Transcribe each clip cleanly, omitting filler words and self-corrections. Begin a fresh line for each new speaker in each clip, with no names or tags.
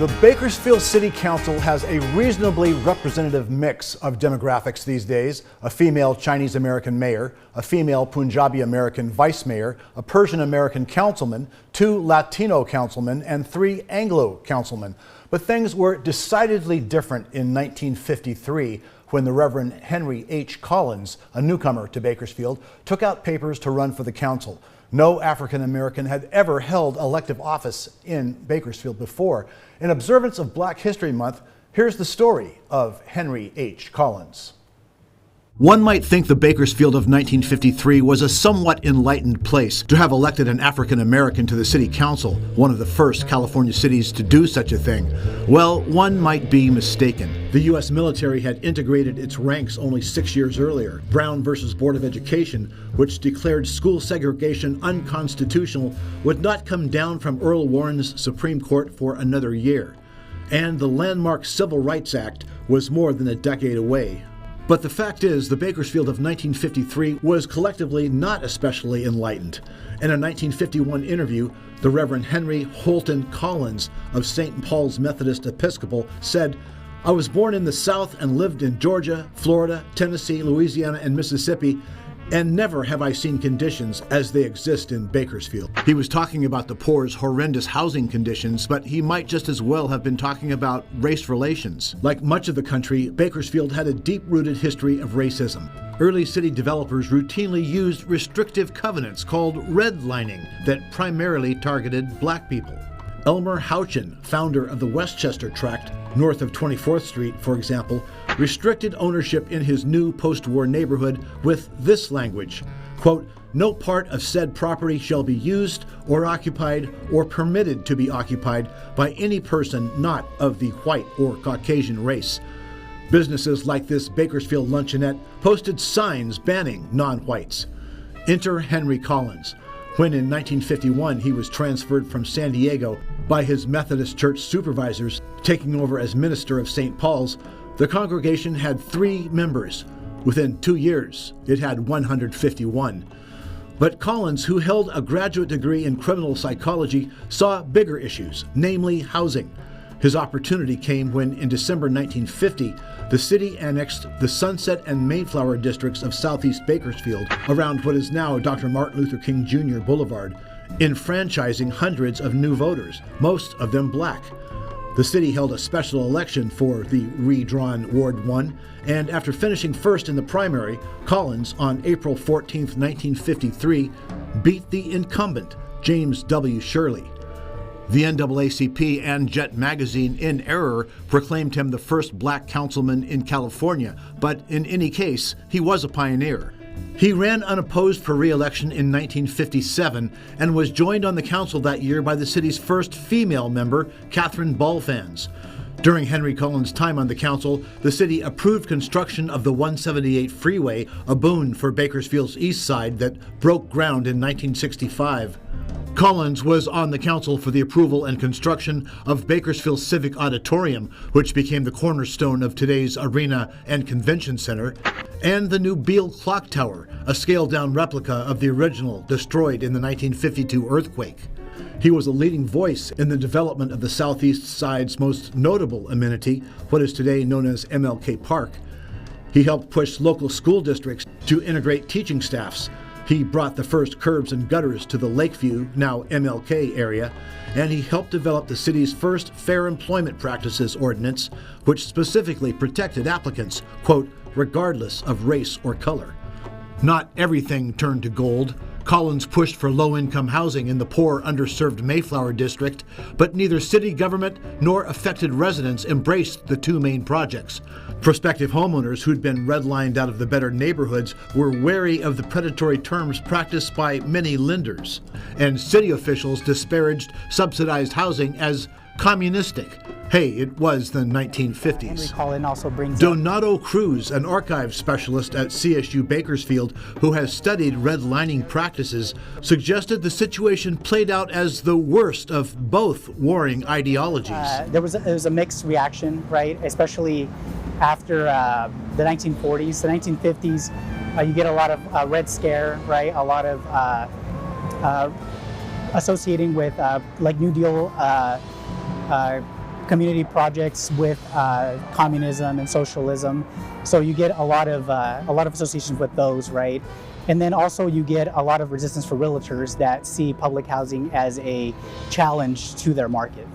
The Bakersfield City Council has a reasonably representative mix of demographics these days. A female Chinese American mayor, a female Punjabi American vice mayor, a Persian American councilman, 2 Latino councilmen, and 3 Anglo councilmen. But things were decidedly different in 1953 when the Reverend Henry H. Collins, a newcomer to Bakersfield, took out papers to run for the council. No African American had ever held elective office in Bakersfield before. In observance of Black History Month, here's the story of Henry H. Collins. One might think the Bakersfield of 1953 was a somewhat enlightened place to have elected an African American to the city council, one of the first California cities to do such a thing. Well, one might be mistaken. The U.S. military had integrated its ranks only 6 years earlier. Brown versus Board of Education, which declared school segregation unconstitutional, would not come down from Earl Warren's Supreme Court for another year. And the landmark Civil Rights Act was more than a decade away. But the fact is, the Bakersfield of 1953 was collectively not especially enlightened. In a 1951 interview, the Reverend Henry Holton Collins of St. Paul's Methodist Episcopal said, "I was born in the South and lived in Georgia, Florida, Tennessee, Louisiana, and Mississippi, and never have I seen conditions as they exist in Bakersfield." He was talking about the poor's horrendous housing conditions, but he might just as well have been talking about race relations. Like much of the country, Bakersfield had a deep-rooted history of racism. Early city developers routinely used restrictive covenants called redlining that primarily targeted black people. Elmer Houchin, founder of the Westchester Tract, north of 24th Street, for example, restricted ownership in his new post-war neighborhood with this language, quote, "No part of said property shall be used or occupied or permitted to be occupied by any person not of the white or Caucasian race." Businesses like this Bakersfield luncheonette posted signs banning non-whites. Enter Henry Collins. When in 1951 he was transferred from San Diego by his Methodist church supervisors, taking over as minister of St. Paul's, the congregation had 3 members. Within 2 years, it had 151. But Collins, who held a graduate degree in criminal psychology, saw bigger issues, namely housing. His opportunity came when, in December 1950, the city annexed the Sunset and Mayflower districts of southeast Bakersfield around what is now Dr. Martin Luther King Jr. Boulevard, enfranchising hundreds of new voters, most of them black. The city held a special election for the redrawn Ward 1, and after finishing first in the primary, Collins, on April 14, 1953, beat the incumbent, James W. Shirley. The NAACP and Jet Magazine, in error, proclaimed him the first black councilman in California, but in any case, he was a pioneer. He ran unopposed for re-election in 1957 and was joined on the council that year by the city's first female member, Catherine Balfans. During Henry Collins' time on the council, the city approved construction of the 178 freeway, a boon for Bakersfield's east side that broke ground in 1965. Collins was on the council for the approval and construction of Bakersfield Civic Auditorium, which became the cornerstone of today's Arena and Convention Center, and the new Beale Clock Tower, a scaled-down replica of the original destroyed in the 1952 earthquake. He was a leading voice in the development of the southeast side's most notable amenity, what is today known as MLK Park. He helped push local school districts to integrate teaching staffs. He brought the first curbs and gutters to the Lakeview, now MLK, area, and he helped develop the city's first Fair Employment Practices Ordinance, which specifically protected applicants, quote, regardless of race or color. Not everything turned to gold. Collins pushed for low-income housing in the poor, underserved Mayflower district, but neither city government nor affected residents embraced the 2 main projects. Prospective homeowners who'd been redlined out of the better neighborhoods were wary of the predatory terms practiced by many lenders, and city officials disparaged subsidized housing as communistic. Hey, it was the 1950s. Donato Cruz, an archive specialist at CSU Bakersfield who has studied redlining practices, suggested the situation played out as the worst of both warring ideologies.
There was a mixed reaction, right? Especially after the 1940s, the 1950s. You get a lot of Red Scare, right? A lot of associating with like New Deal community projects with communism and socialism. So you get a lot of associations with those, right? And then also you get a lot of resistance for realtors that see public housing as a challenge to their market.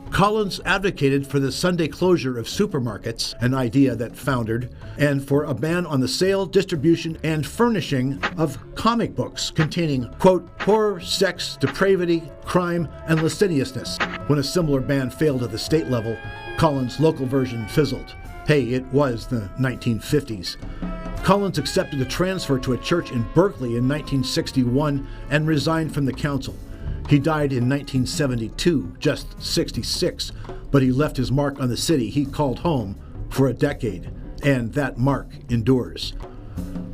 Collins advocated for the Sunday closure of supermarkets, an idea that foundered, and for a ban on the sale, distribution, and furnishing of comic books containing, quote, horror, sex, depravity, crime, and lasciviousness. When a similar ban failed at the state level, Collins' local version fizzled. Hey, it was the 1950s. Collins accepted a transfer to a church in Berkeley in 1961 and resigned from the council. He died in 1972, just 66, but he left his mark on the city he called home for a decade, and that mark endures.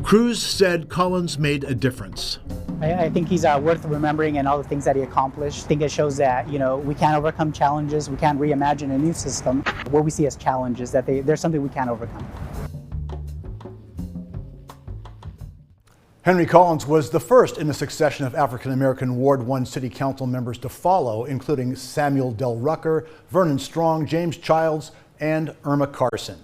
Cruz said Collins made a difference.
I think he's worth remembering, and all the things that he accomplished. I think it shows that, we can overcome challenges, we can reimagine a new system. What we see as challenges, that there's something we can overcome.
Henry Collins was the first in a succession of African-American Ward 1 City Council members to follow, including Samuel Del Rucker, Vernon Strong, James Childs, and Irma Carson.